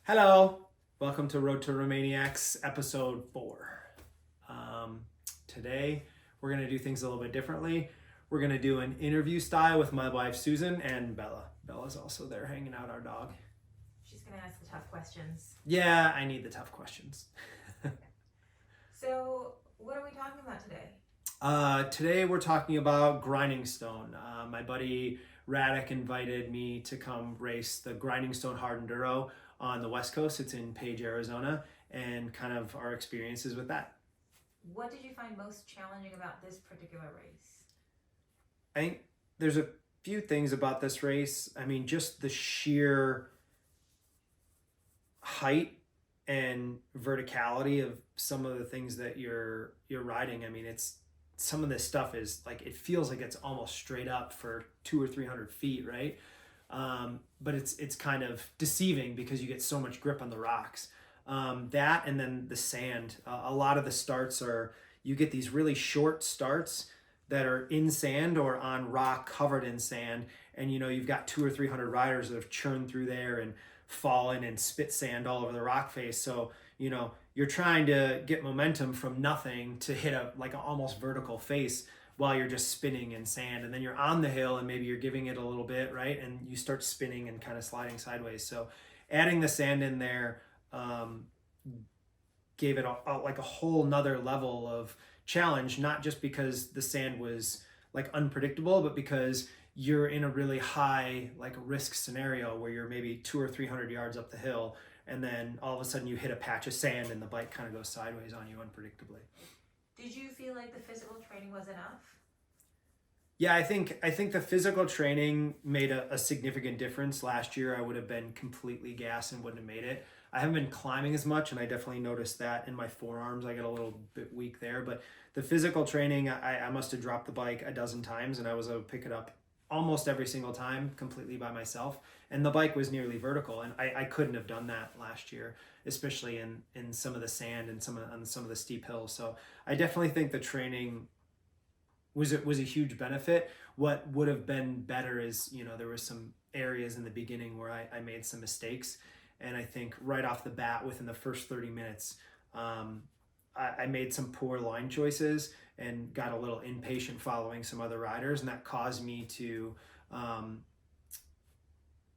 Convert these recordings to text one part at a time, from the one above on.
Hello, welcome to Road to Romaniacs episode 4. Today we're going to do things a little bit differently. We're going to do an interview style with my wife Susan and Bella. Bella's also there hanging out, our dog. She's going to ask the tough questions. Yeah, I need the tough questions. So, what are we talking about today? Today we're talking about grinding stone. My buddy Radek invited me to come race the Grinding Stone Hard Enduro on the West Coast. It's in Page, Arizona, and kind of our experiences with that. What did you find most challenging about this particular race? I think there's a few things about this race. I mean, just the sheer height and verticality of some of the things that you're riding. I mean, it's some of this stuff is like, it feels like it's almost straight up for 200 or 300 feet, right? But it's kind of deceiving because you get so much grip on the rocks. That and then the sand. A lot of the starts are, you get these really short starts that are in sand or on rock covered in sand, and you've got 200 or 300 riders that have churned through there and fallen and spit sand all over the rock face. So you're trying to get momentum from nothing to hit a like an almost vertical face while you're just spinning in sand, and then you're on the hill and maybe you're giving it a little bit, right, and you start spinning and kind of sliding sideways. So adding the sand in there gave it like a whole nother level of challenge, not just because the sand was like unpredictable, but because you're in a really high like risk scenario where you're maybe 200 or 300 yards up the hill, and then all of a sudden you hit a patch of sand and the bike kind of goes sideways on you unpredictably. Did you feel like the physical training was enough? Yeah, I think the physical training made a significant difference. Last year I would have been completely gassed and wouldn't have made it. I haven't been climbing as much, and I definitely noticed that in my forearms. I get a little bit weak there, but the physical training, I must have dropped the bike a dozen times, and I was able to pick it up almost every single time completely by myself. And the bike was nearly vertical, and I couldn't have done that last year, especially in some of the sand and on some of the steep hills. So I definitely think the training was a huge benefit. What would have been better is, there was some areas in the beginning where I made some mistakes. And I think right off the bat, within the first 30 minutes, I made some poor line choices and got a little impatient following some other riders. And that caused me to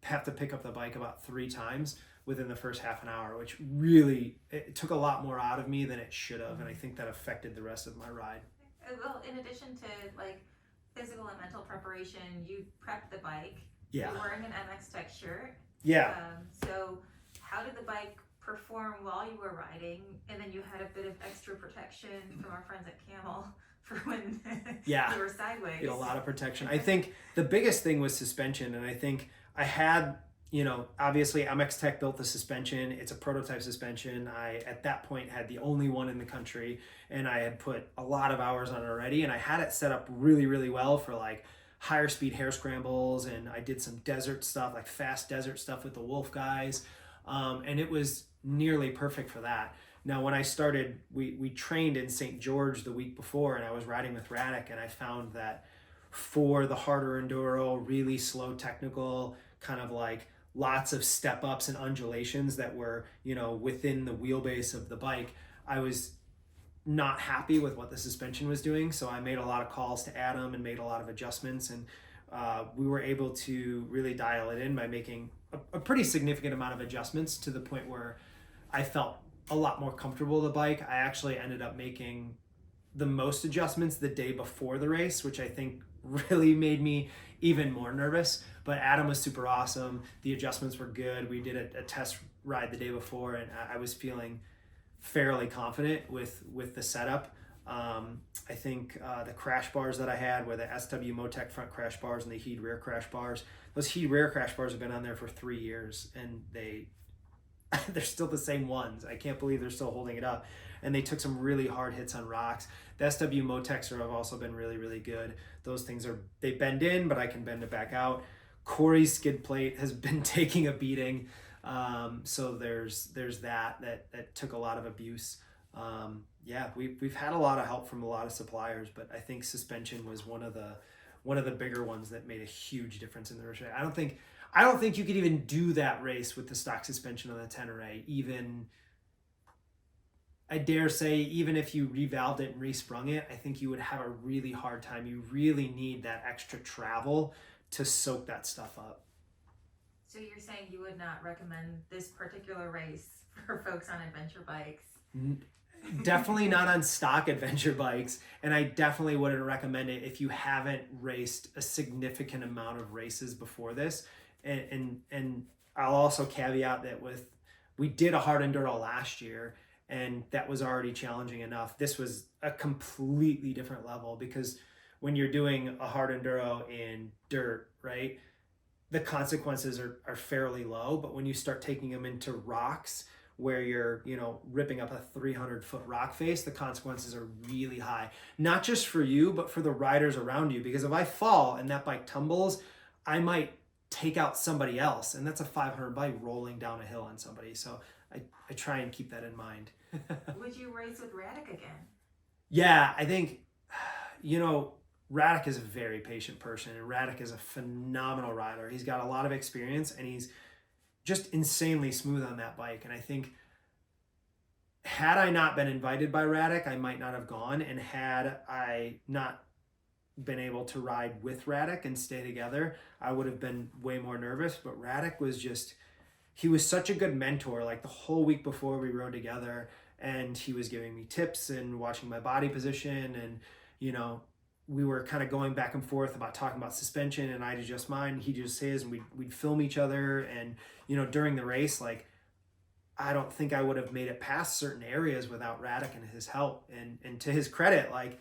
have to pick up the bike about 3 times within the first half an hour, which really, it took a lot more out of me than it should have. And I think that affected the rest of my ride. Well, in addition to like physical and mental preparation, you prepped the bike. Yeah. You're wearing an MX Tech shirt. Yeah. So how did the bike perform while you were riding? And then you had a bit of extra protection from our friends at Camel for when you were sideways. You had a lot of protection. I think the biggest thing was suspension, and I think I had, obviously MX Tech built the suspension. It's a prototype suspension. I, at that point, had the only one in the country, and I had put a lot of hours on it already, and I had it set up really, really well for like higher speed hare scrambles, and I did some desert stuff, like fast desert stuff with the Wolf guys, and it was nearly perfect for that. Now, when I started, we trained in St. George the week before, and I was riding with Radek, and I found that for the harder enduro, really slow technical, kind of like lots of step ups and undulations that were, within the wheelbase of the bike, I was not happy with what the suspension was doing. So I made a lot of calls to Adam and made a lot of adjustments, and we were able to really dial it in by making a pretty significant amount of adjustments to the point where I felt a lot more comfortable with the bike. I actually ended up making the most adjustments the day before the race, which I think really made me even more nervous. But Adam was super awesome. The adjustments were good. We did a test ride the day before, and I was feeling fairly confident with the setup. I think the crash bars that I had were the SW Motec front crash bars and the Heed rear crash bars. Those Heed rear crash bars have been on there for 3 years, and they're still the same ones. I can't believe they're still holding it up. And they took some really hard hits on rocks. The SW Motecs have also been really, really good. Those things they bend in, but I can bend it back out. Corey's skid plate has been taking a beating. So there's that took a lot of abuse. We've had a lot of help from a lot of suppliers, but I think suspension was one of the bigger ones that made a huge difference in the race. I don't think you could even do that race with the stock suspension on the Tenere. Even, I dare say, even if you revalved it and resprung it, I think you would have a really hard time. You really need that extra travel to soak that stuff up. So you're saying you would not recommend this particular race for folks on adventure bikes? Definitely not on stock adventure bikes, and I definitely wouldn't recommend it if you haven't raced a significant amount of races before this. And I'll also caveat that we did a hard enduro last year, and that was already challenging enough. This was a completely different level, because when you're doing a hard enduro in dirt, right, the consequences are fairly low, but when you start taking them into rocks where you're, ripping up a 300-foot rock face, the consequences are really high. Not just for you, but for the riders around you, because if I fall and that bike tumbles, I might take out somebody else, and that's a 500 bike rolling down a hill on somebody. So I try and keep that in mind. Would you race with Radek again? Yeah, I think, Radek is a very patient person, and Radek is a phenomenal rider. He's got a lot of experience, and he's just insanely smooth on that bike. And I think, had I not been invited by Radek, I might not have gone. And had I not been able to ride with Radek and stay together, I would have been way more nervous. But Radek was he was such a good mentor. Like, the whole week before, we rode together, and he was giving me tips and watching my body position, and we were kind of going back and forth about talking about suspension, and I'd adjust mine, he'd adjust his, and we'd film each other. And during the race, like, I don't think I would have made it past certain areas without Radek and his help. And to his credit, like,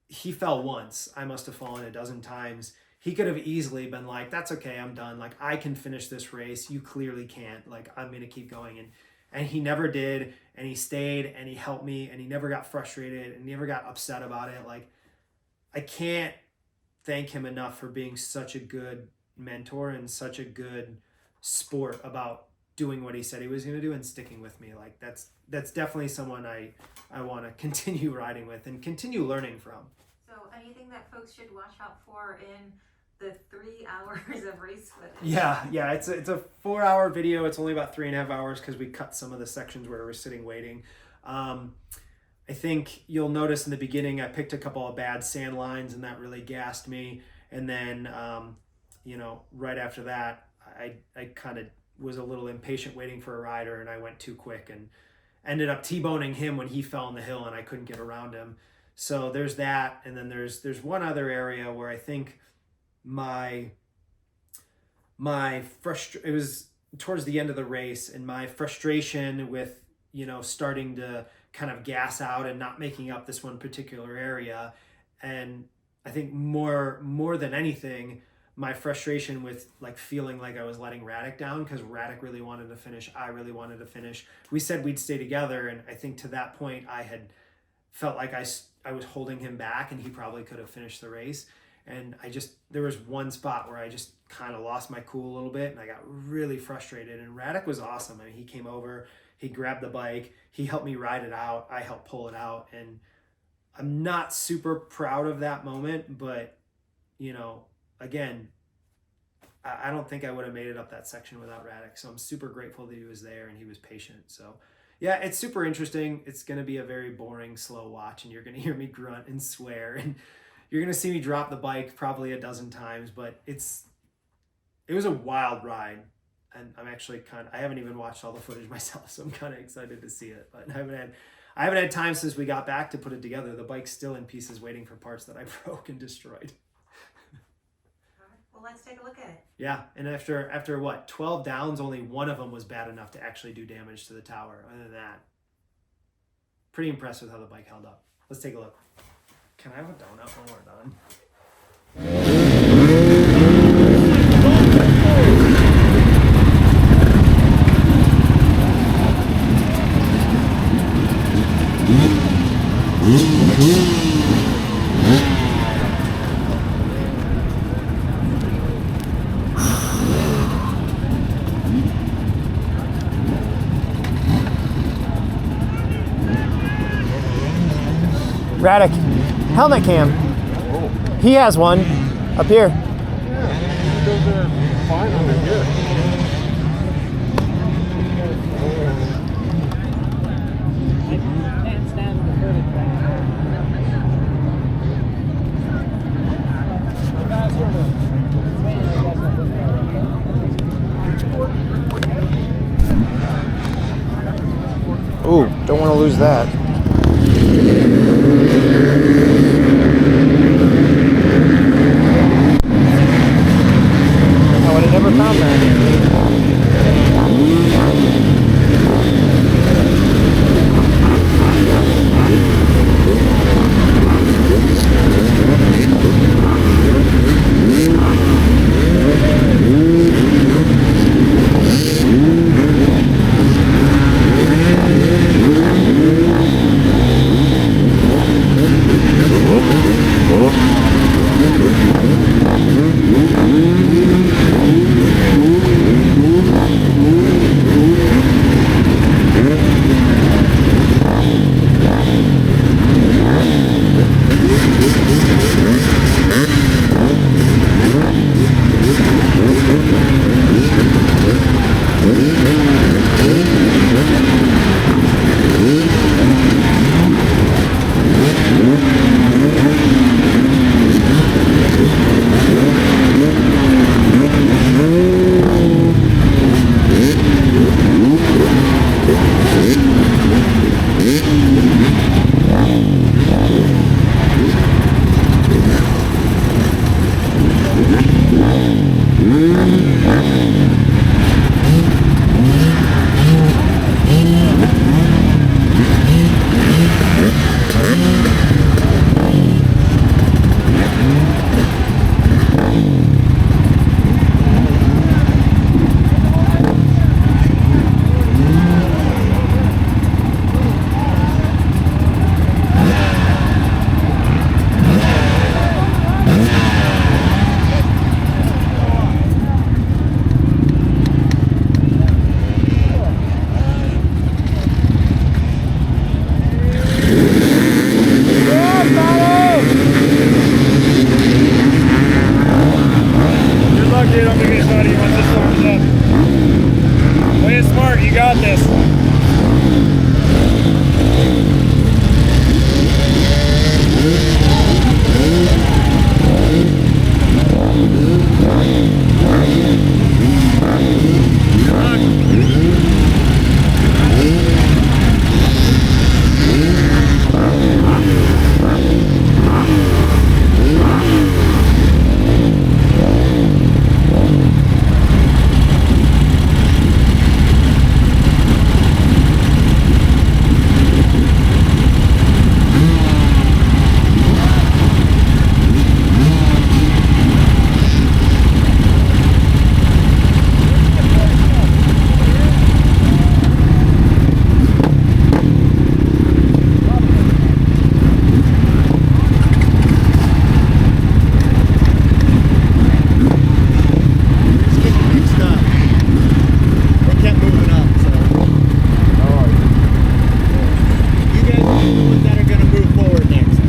he fell once. I must have fallen a dozen times. He could have easily been like, that's okay, I'm done. Like, I can finish this race. You clearly can't. Like, I'm going to keep going. And he never did. And he stayed, and he helped me, and he never got frustrated, and he never got upset about it. Like, I can't thank him enough for being such a good mentor and such a good sport about doing what he said he was going to do and sticking with me. Like, that's definitely someone I want to continue riding with and continue learning from. So anything that folks should watch out for in the 3 hours of race footage? Yeah, it's a 4-hour video. It's only about 3.5 hours because we cut some of the sections where we're sitting waiting. I think you'll notice in the beginning, I picked a couple of bad sand lines, and that really gassed me. And then, right after that, I kind of was a little impatient waiting for a rider, and I went too quick and ended up T-boning him when he fell on the hill, and I couldn't get around him. So there's that. And then there's one other area where I think it was towards the end of the race, and my frustration with, starting to kind of gas out and not making up this one particular area. And I think more than anything, my frustration with, like, feeling like I was letting Radek down, because Radek really wanted to finish. I really wanted to finish. We said we'd stay together, and I think to that point I had felt like I was holding him back, and he probably could have finished the race. And there was one spot where I just kind of lost my cool a little bit, and I got really frustrated. And Radek was awesome. I mean, he came over, he grabbed the bike, he helped me ride it out, I helped pull it out. And I'm not super proud of that moment, but, again, I don't think I would have made it up that section without Radek. So I'm super grateful that he was there and he was patient. So yeah, it's super interesting. It's going to be a very boring, slow watch, and you're going to hear me grunt and swear, and you're going to see me drop the bike probably a dozen times, but it was a wild ride. And I'm actually I haven't even watched all the footage myself, so I'm kind of excited to see it. But I haven't had time since we got back to put it together. The bike's still in pieces waiting for parts that I broke and destroyed. Well, let's take a look at it. Yeah, and after what, 12 downs, only one of them was bad enough to actually do damage to the tower. Other than that, pretty impressed with how the bike held up. Let's take a look. Can I have a donut when we're done? Radek, helmet cam. He has one up here. Yeah, fine under here. Ooh, don't want to lose that. I would have never found that.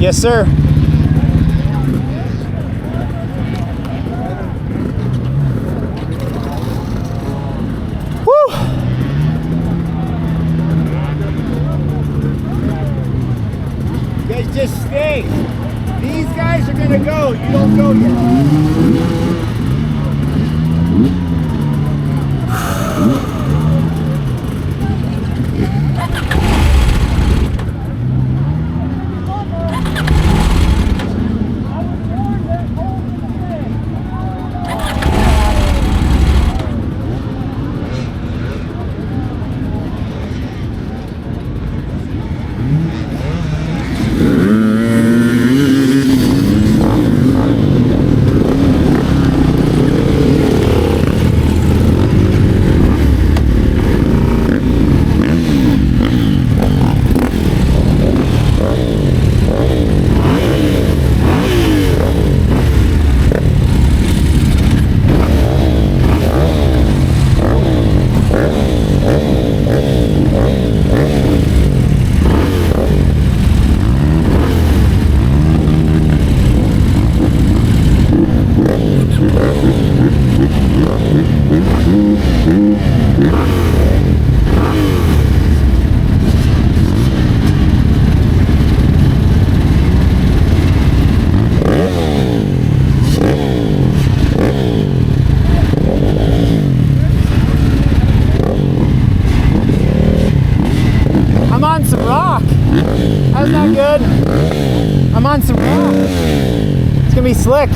Yes, sir. Woo! You guys just stay. These guys are gonna go. You don't go yet. on some rock. It's gonna be slick.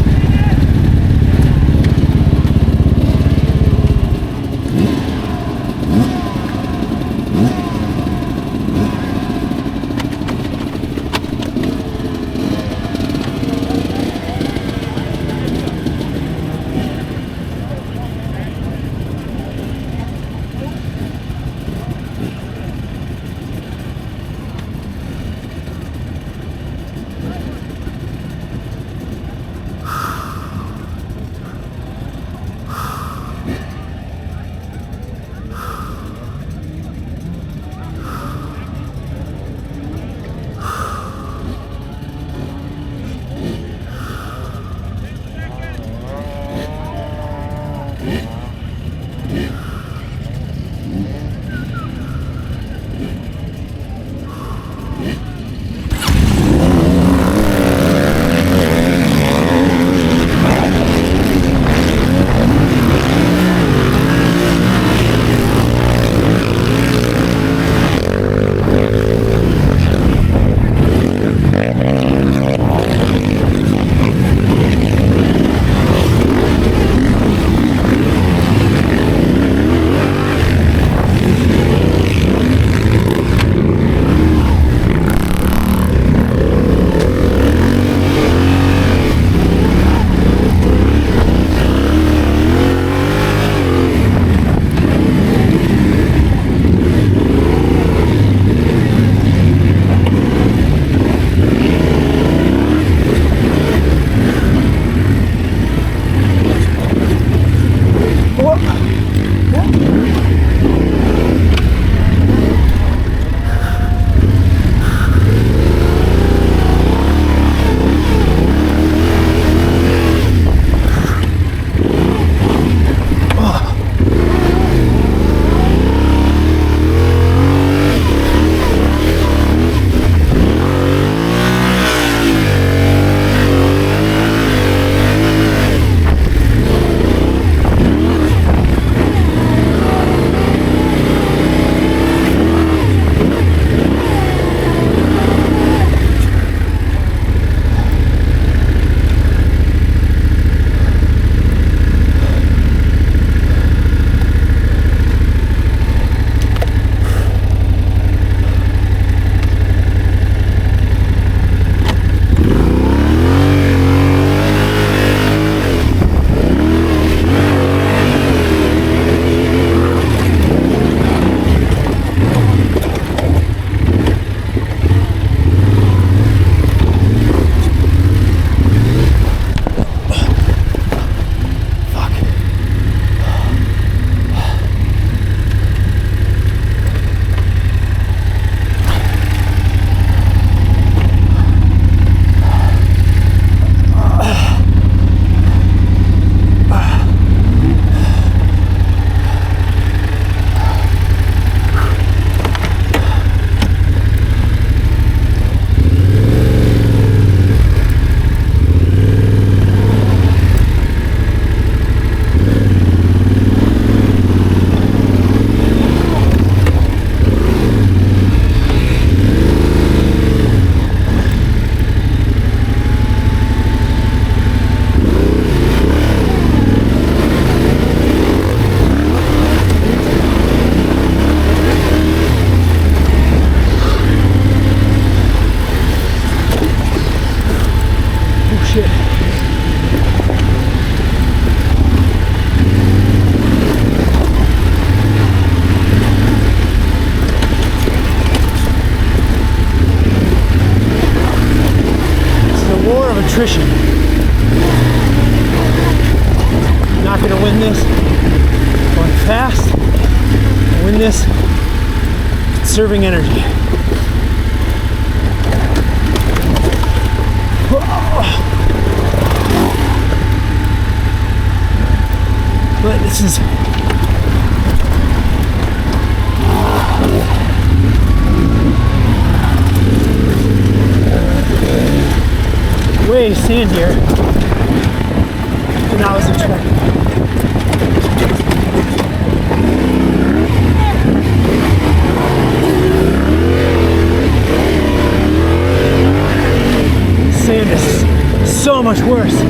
attrition. I'm not going to win this going fast. I'll win this conserving energy. But this is way sandier than I was expecting. So much worse.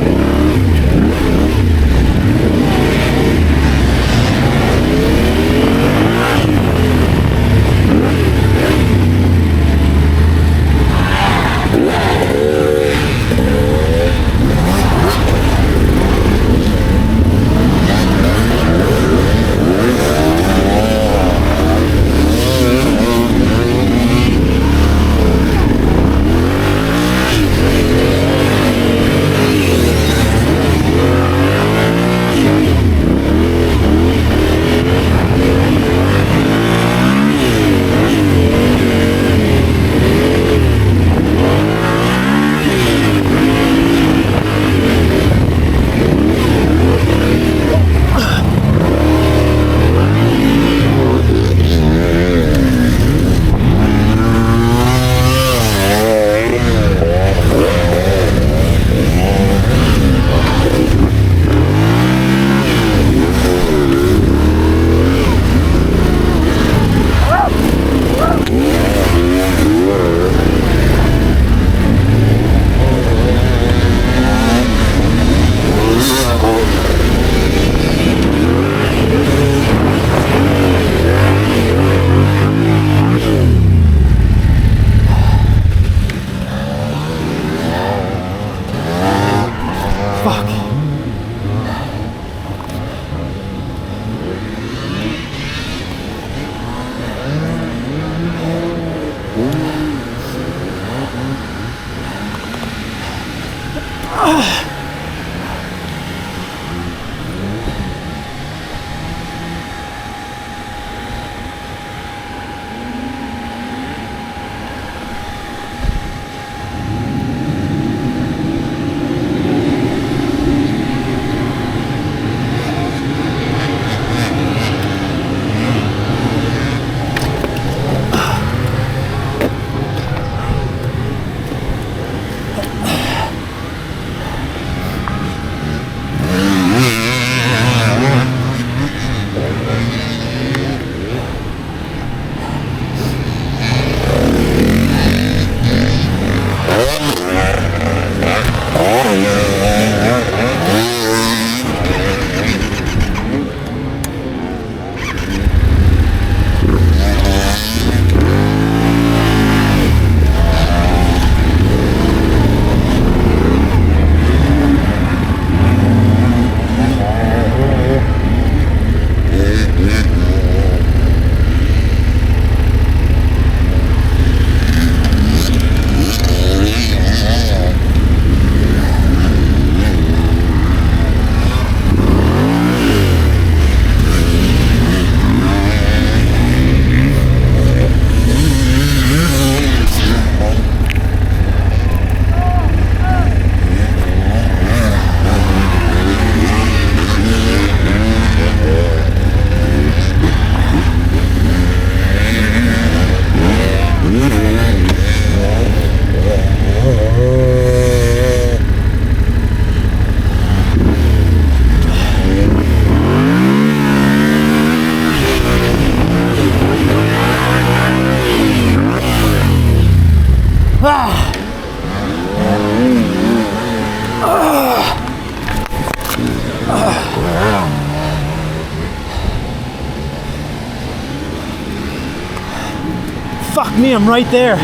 Fuck me, I'm right there.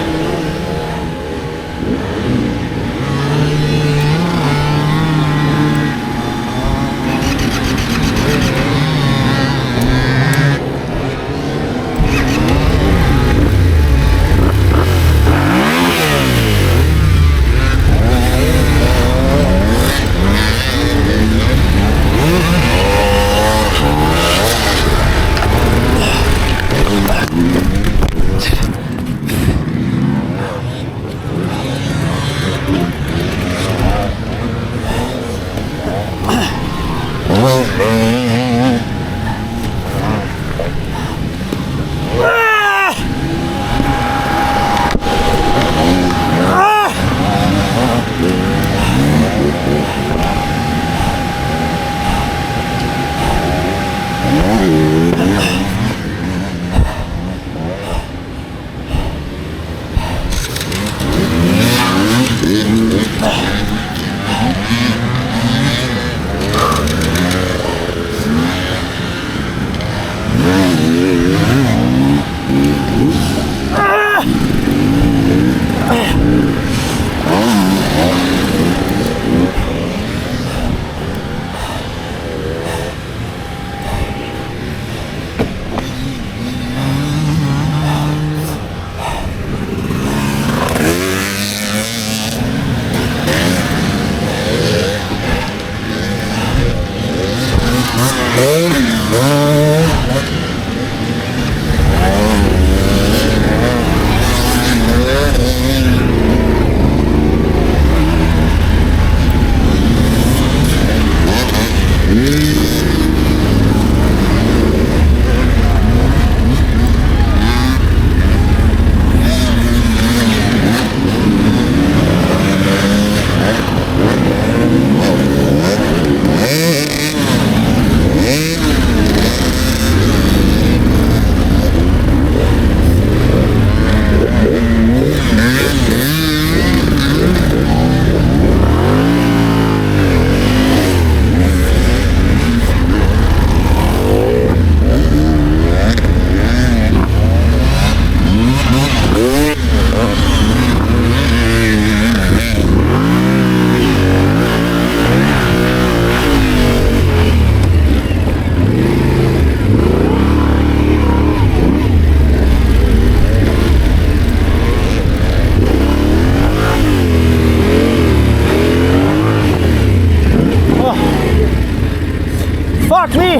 Fuck me!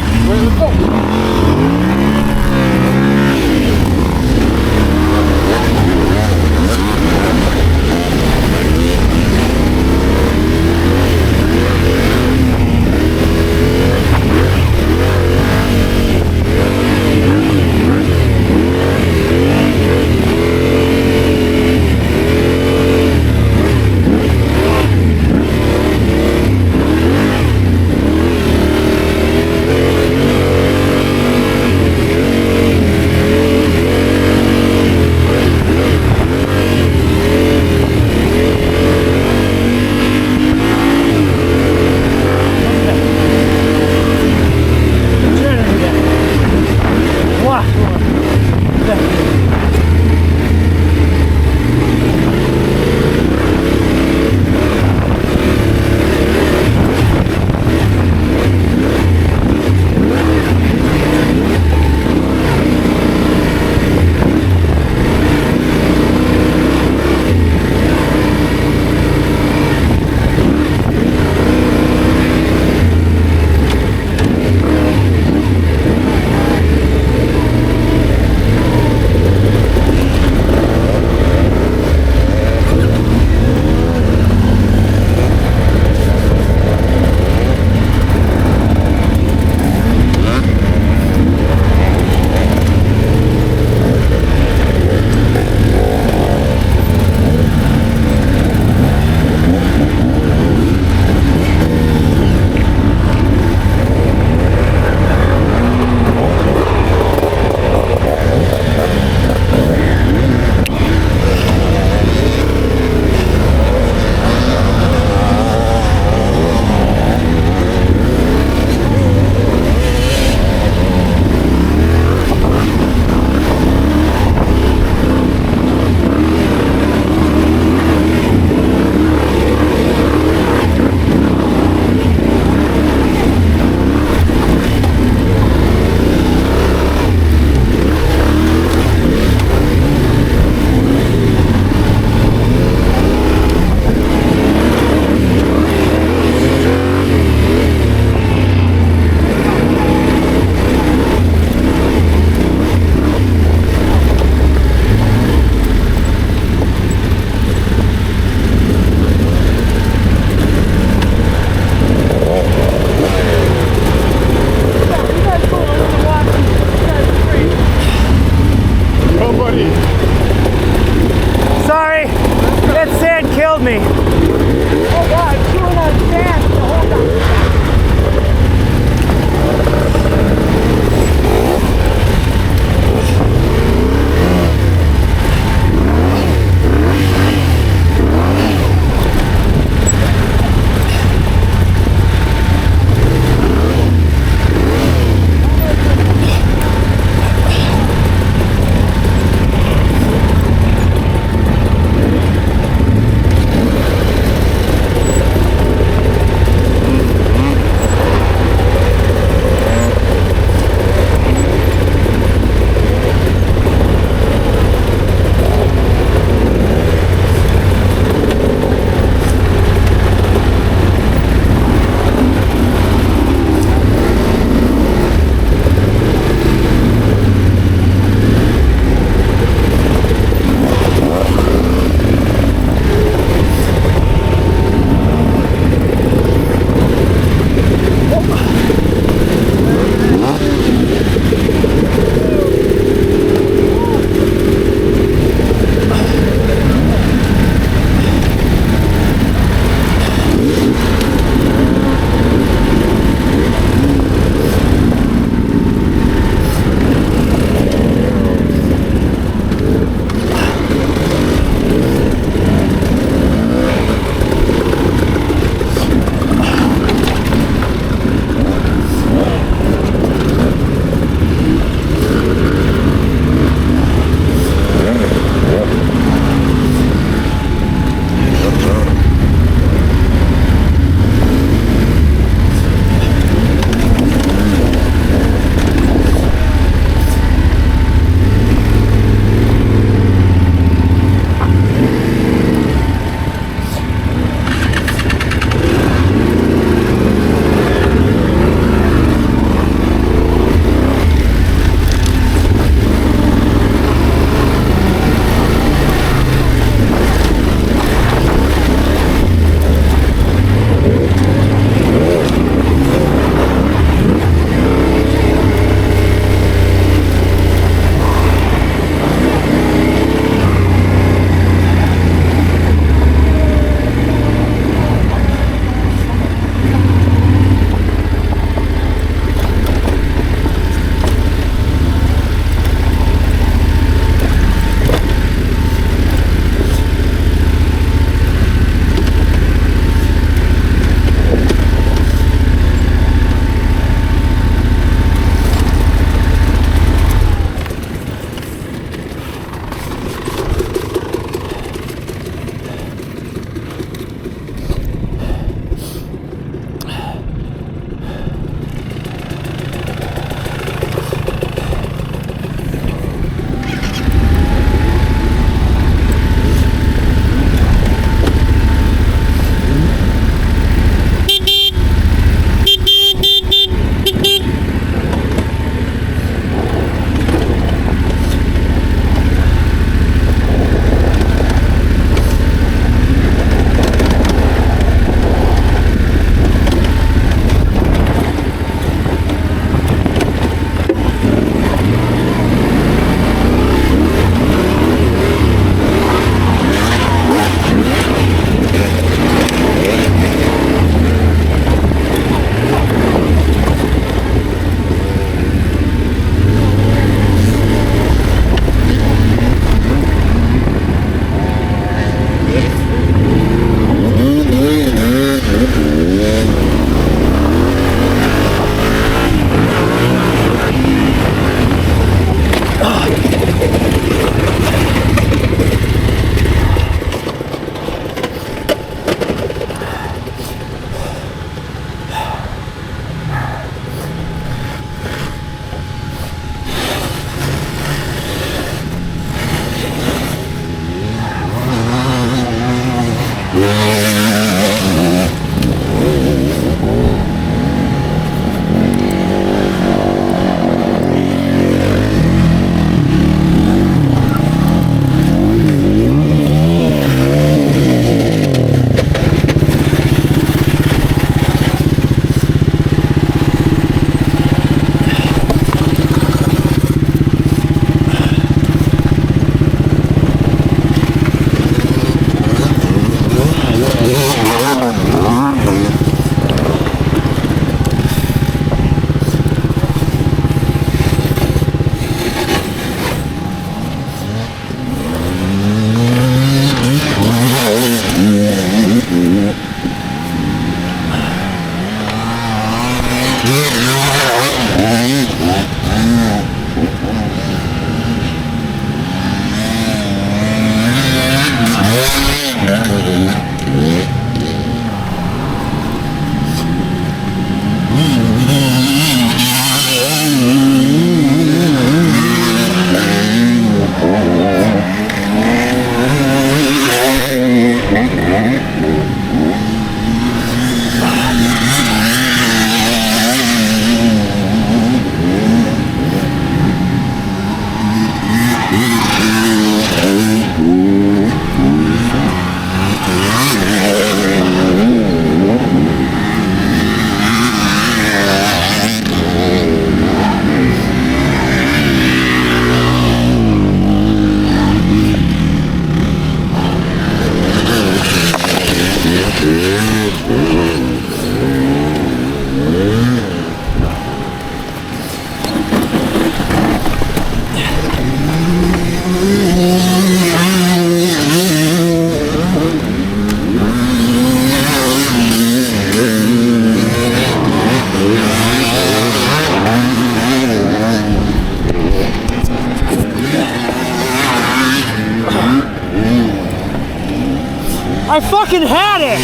I fucking had it.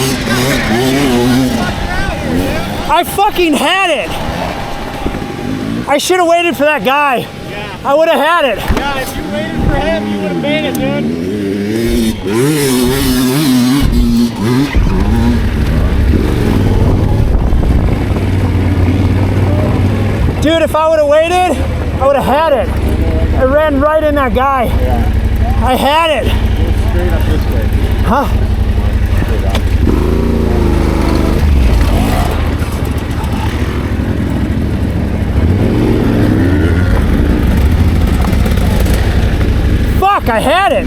I fucking had it. I should have waited for that guy. Yeah. I would have had it. Yeah, if you waited for him, you would have made it, dude. Dude, if I would have waited, I would have had it. I ran right in that guy. Yeah. I had it. Straight up this way. Huh? Straight up. Fuck, I had it.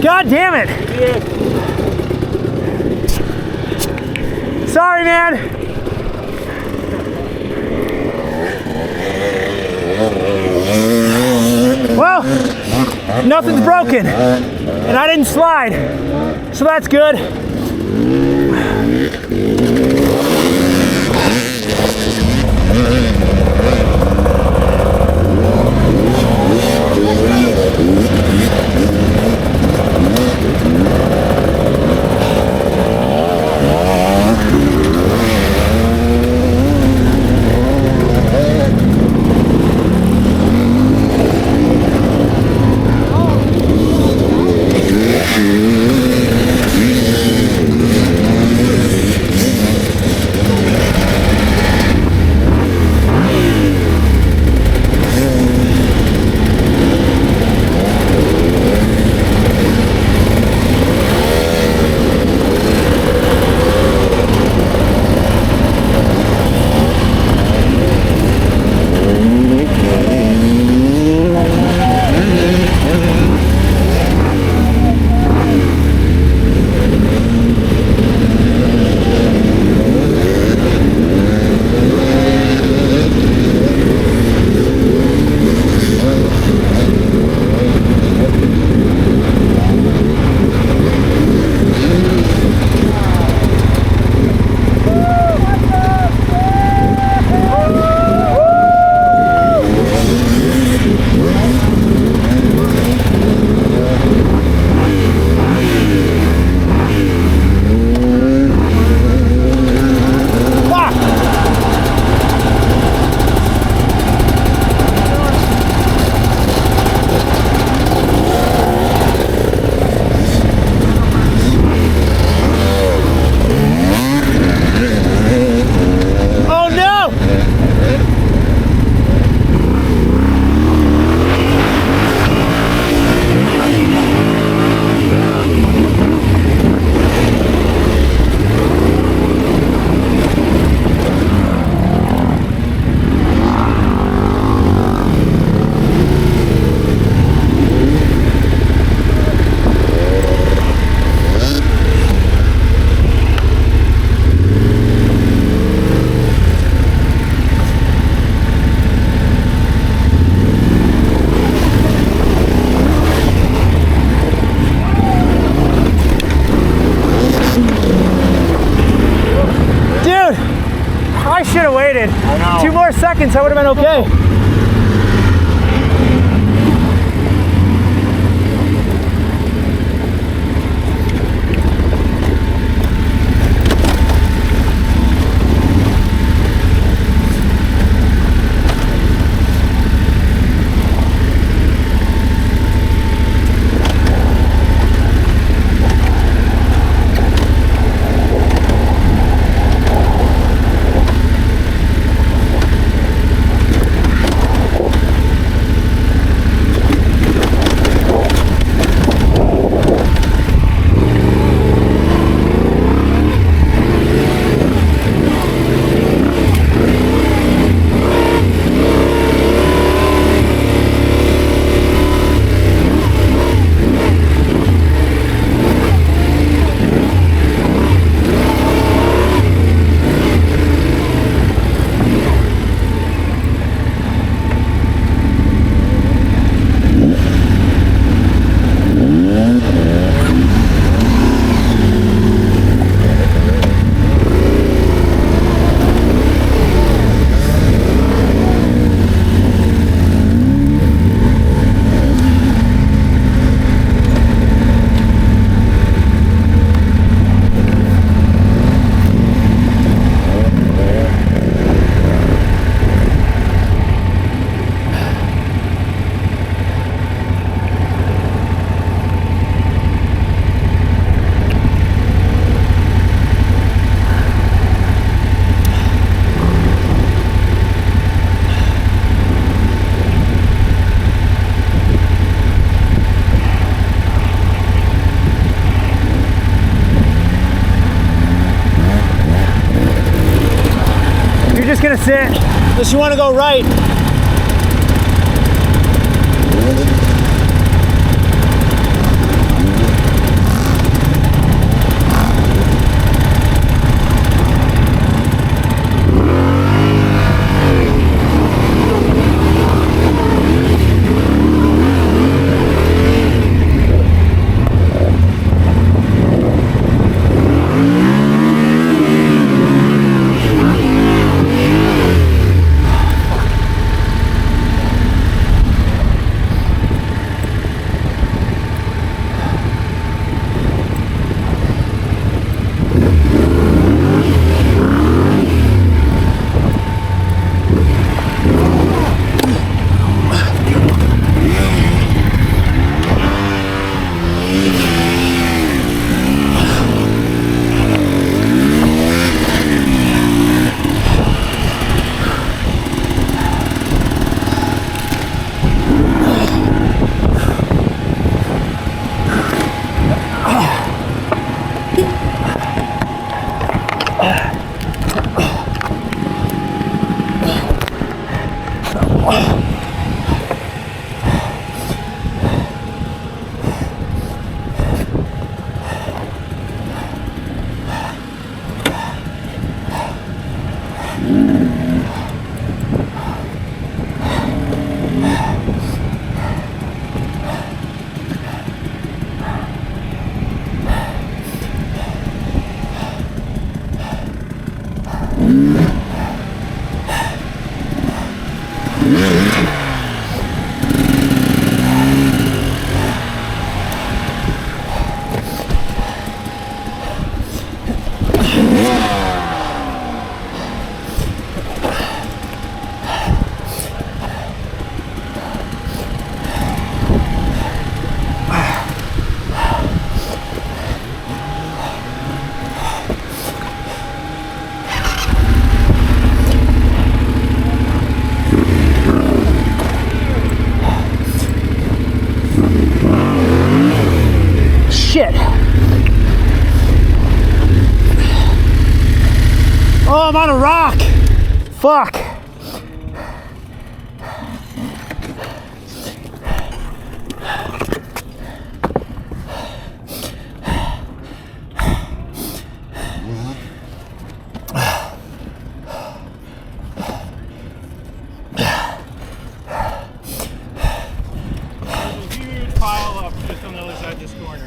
God damn it. Sorry, man. Well, nothing's broken, and I didn't slide, so that's good. waited 2 more seconds, I would have been okay. just gonna sit. Unless you wanna go right. Shit. Oh, I'm on a rock. Fuck.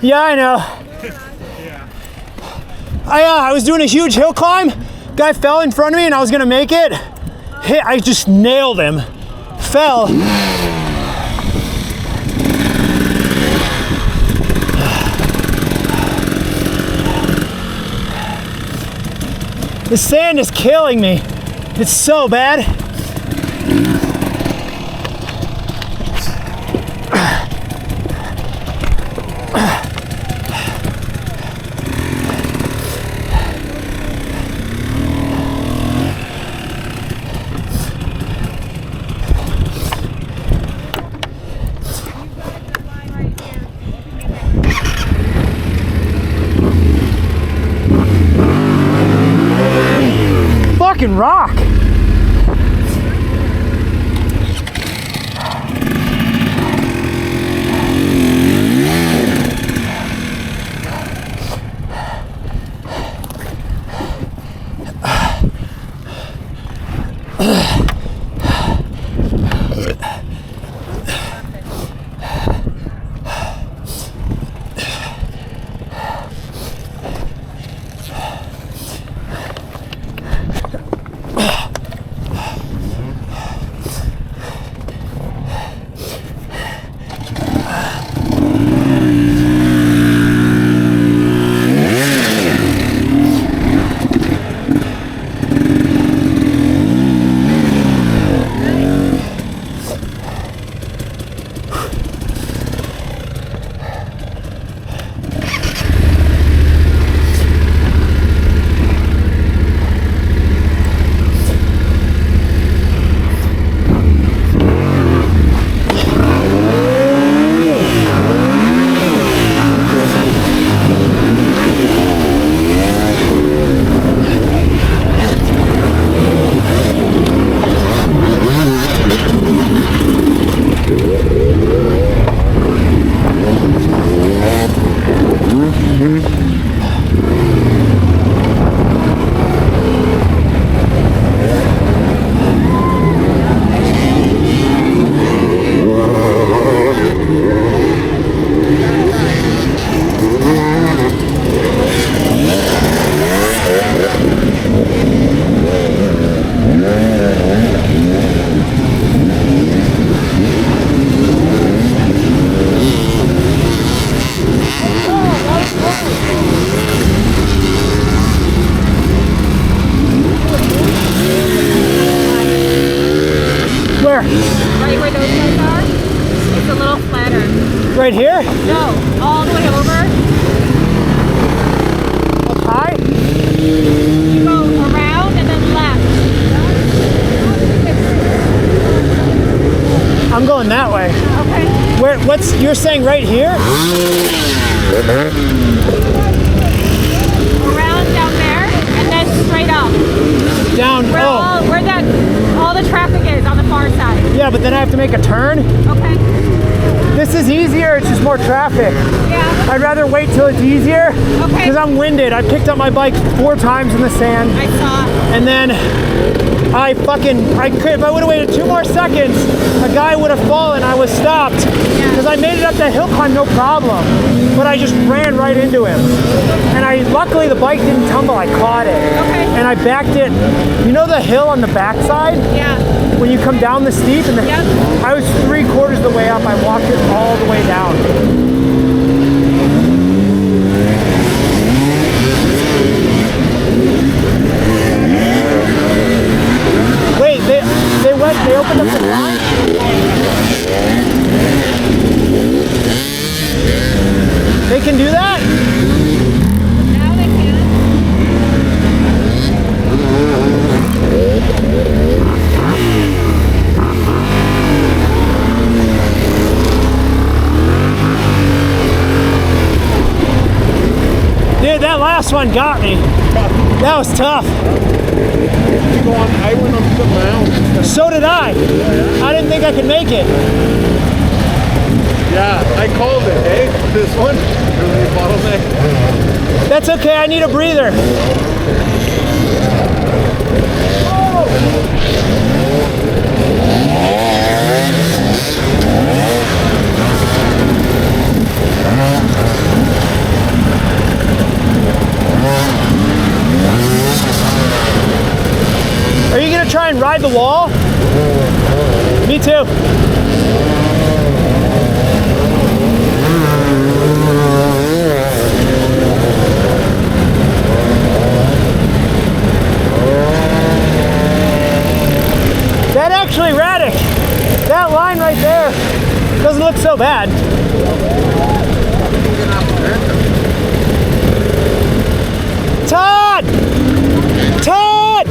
Yeah, I know. Yeah. I was doing a huge hill climb. Guy fell in front of me and I was gonna make it. Hit, I just nailed him. Fell. The sand is killing me. It's so bad. Fucking rock. Where? Right where those guys are. It's a little flatter. Right here? No, all the way over. Up high? You go around and then left. I'm going that way. Okay. Where? What's? You're saying right here? Around down there and then straight up. Down. Where all the traffic is on the far side. Yeah, but then I have to make a turn. Okay. This is easier. It's just more traffic. Yeah. I'd rather wait till it's easier Okay. because I'm winded. I picked up my bike 4 times in the sand, I saw. and then I could. If I would have waited 2 more seconds, a guy would have fallen. I was stopped because I made it up that hill climb no problem, but I just ran right into him. And luckily the bike didn't tumble. I caught it. Okay. And I backed it. You know the hill on the backside? Yeah. When you come down the steep, and Yep. I was 3/4 of the way up. I walked it all the way down. Wait, they opened up the line? They can do that? Now they can. Dude, that last one got me. That was tough. I went up the mountain. So did I. I didn't think I could make it. Yeah, I called it, hey? This one? Really bottleneck. That's okay, I need a breather. Are you gonna try and ride the wall? Me too. That actually, Radek, that line right there doesn't look so bad. Todd! Todd!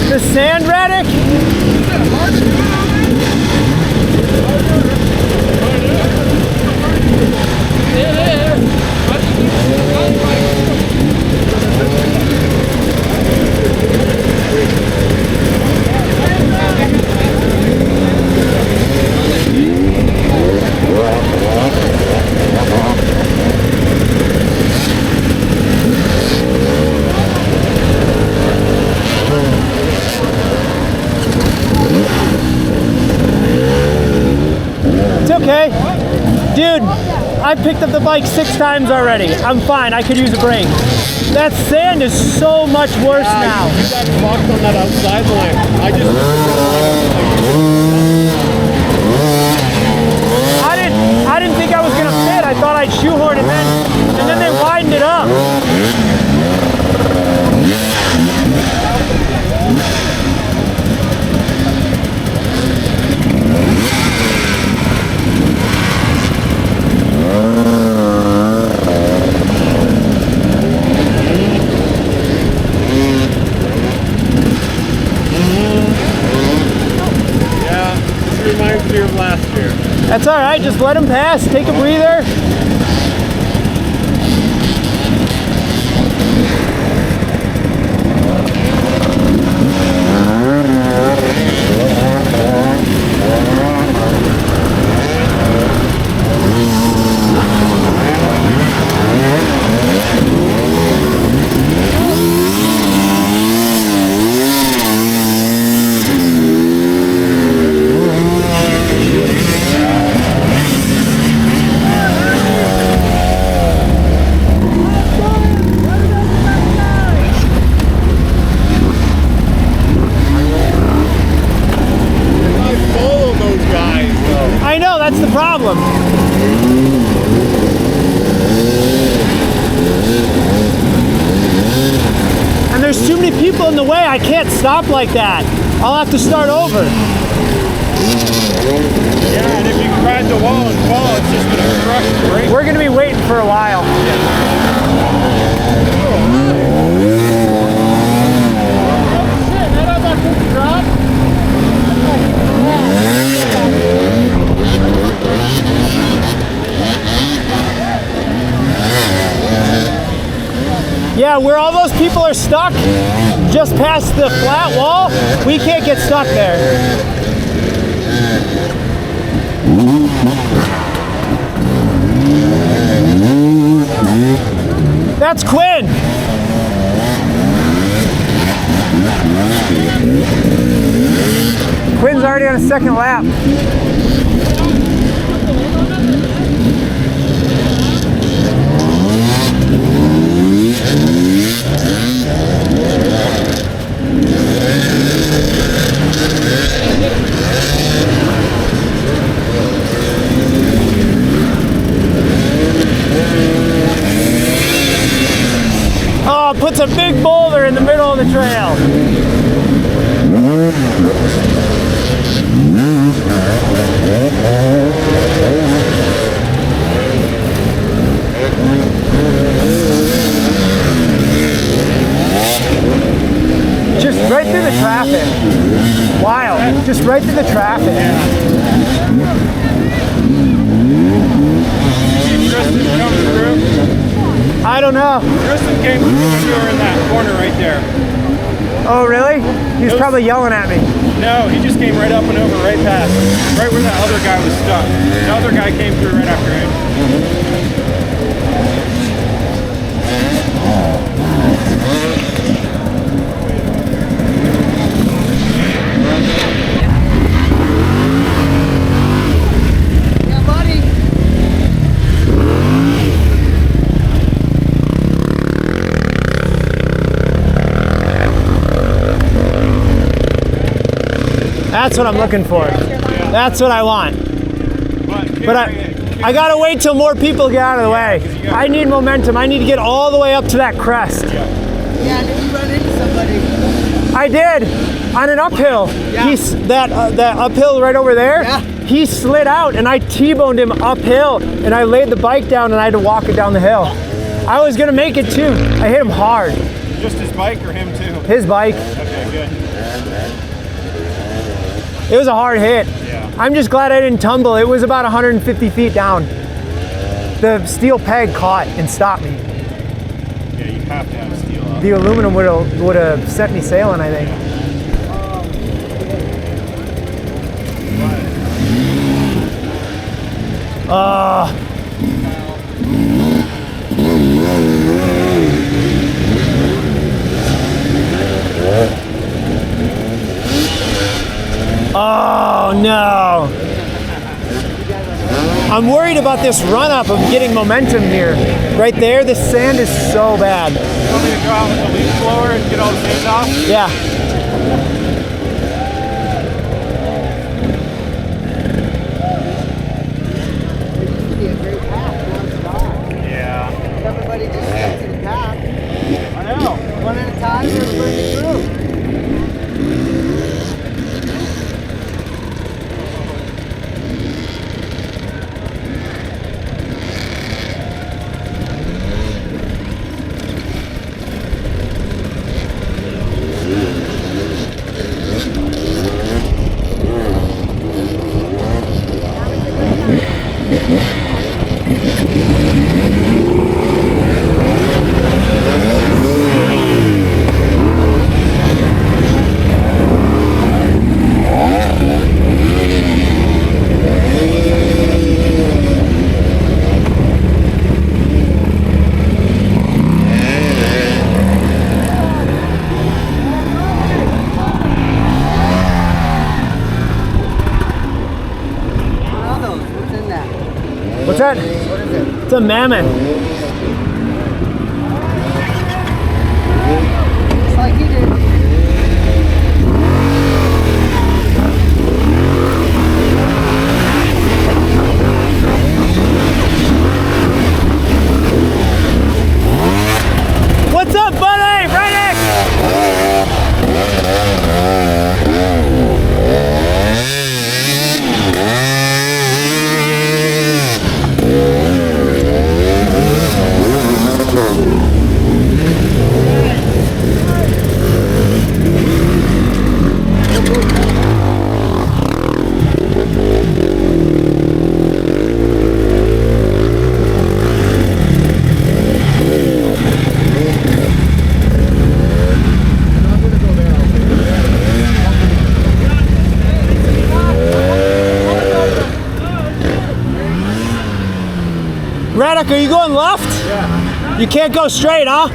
The sand, Radek? It's okay. Dude, I picked up the bike 6 times already. I'm fine, I could use a break. That sand is so much worse now. You got fucked on that outside line. I didn't think I was gonna fit. I thought I'd shoehorn it and then they widened it up. Yeah, this reminds me of last year. That's all right, just let him pass, take a breather. people in the way. I can't stop like that. I'll have to start over. Yeah, and if you crack the wall and fall, it's just gonna crush the brake. We're gonna be waiting for a while. Yeah, where all those people are stuck, just past the flat wall, we can't get stuck there. That's Quinn. Quinn's already on a second lap. Oh, puts a big boulder in the middle of the trail. Just right through the traffic. Wild. Just right through the traffic. Tristan coming through. I don't know. Tristan came through when you were in that corner right there. Oh, really? He was probably yelling at me. No, he just came right up and over, right past. Right where that other guy was stuck. The other guy came through right after him. That's what I'm looking for. That's what I want. But I gotta wait till more people get out of the way. I need momentum. I need to get all the way up to that crest. Yeah, did you run into somebody? I did, on an uphill. Yeah. That uphill right over there, yeah. He slid out and I T-boned him uphill and I laid the bike down and I had to walk it down the hill. I was gonna make it too. I hit him hard. Just his bike or him too? His bike. Okay, good. It was a hard hit. Yeah. I'm just glad I didn't tumble. It was about 150 feet down. The steel peg caught and stopped me. Yeah, you have to have a steel up. The aluminum would have sent me sailing, I think. Oh no! I'm worried about this run up of getting momentum here. Right there, the sand is so bad. You want me to go out with the leaf blower and get all the sand off? Yeah. It used to be a great path, now it's gone. Yeah. Everybody just gets to the path. I know. One at a time, we're burning through. What's that? What is it? It's a mammoth. Just like he did. What's up, buddy? Radek! Radek, are you going left? Yeah. You can't go straight, huh?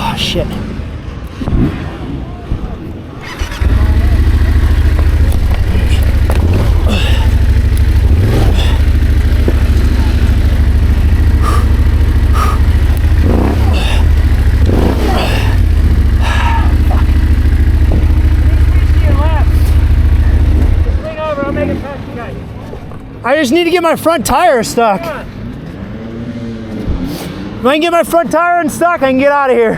Oh, shit. I just need to get my front tire stuck. If I can get my front tire unstuck, I can get out of here.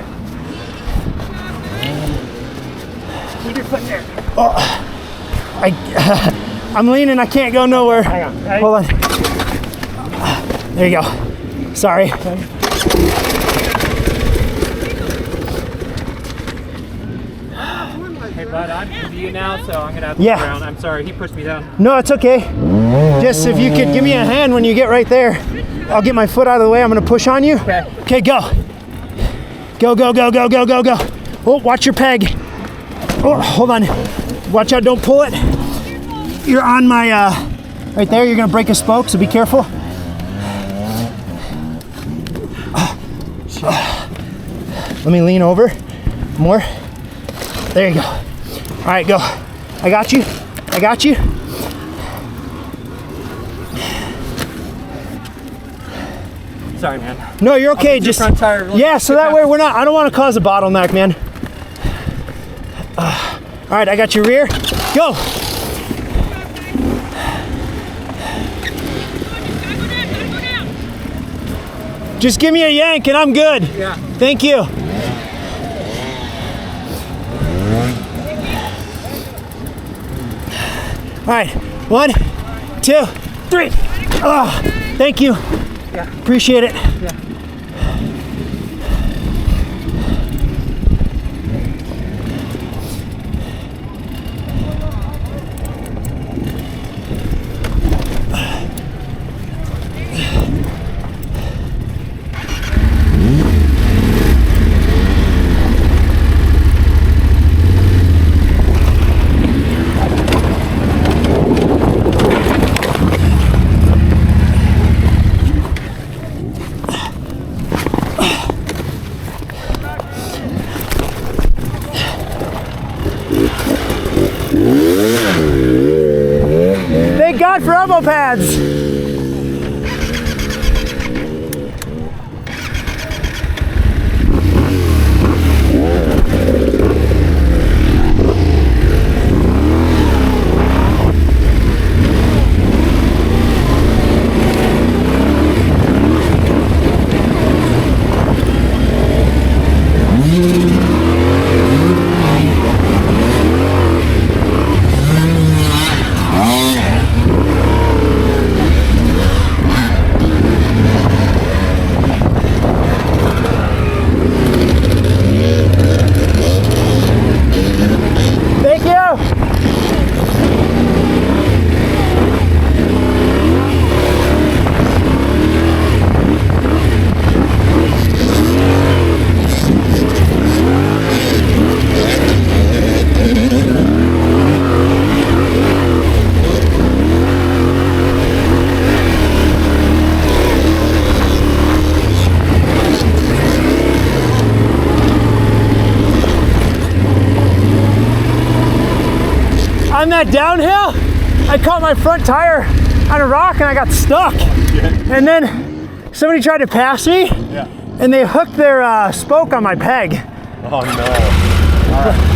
Keep your foot there. Oh, I'm leaning, I can't go nowhere. Hang on. Ready? Hold on. There you go. Sorry. Hey bud, I'm with you now, so I'm gonna have to go around. I'm sorry, he pushed me down. No, it's okay. Just if you could give me a hand when you get right there. I'll get my foot out of the way. I'm gonna push on you. Okay. Okay, go. Go, go, go, go, go, go, go. Oh, watch your peg. Oh, hold on. Watch out, don't pull it. You're on my, right there. You're gonna break a spoke, so be careful. Let me lean over. More. There you go. All right, go. I got you. I got you. Sorry, man. No, you're okay. Just front tire. Yeah, so that way we're not. I don't want to cause a bottleneck, man. All right, I got your rear. Go. Just give me a yank and I'm good. Yeah. Thank you. All right, 1, 2, 3. Oh, thank you. Yeah. Appreciate it. Yeah. God for elbow pads. Thank you. On that downhill, I caught my front tire on a rock and I got stuck. And then somebody tried to pass me, and they hooked their spoke on my peg. Oh no. All right.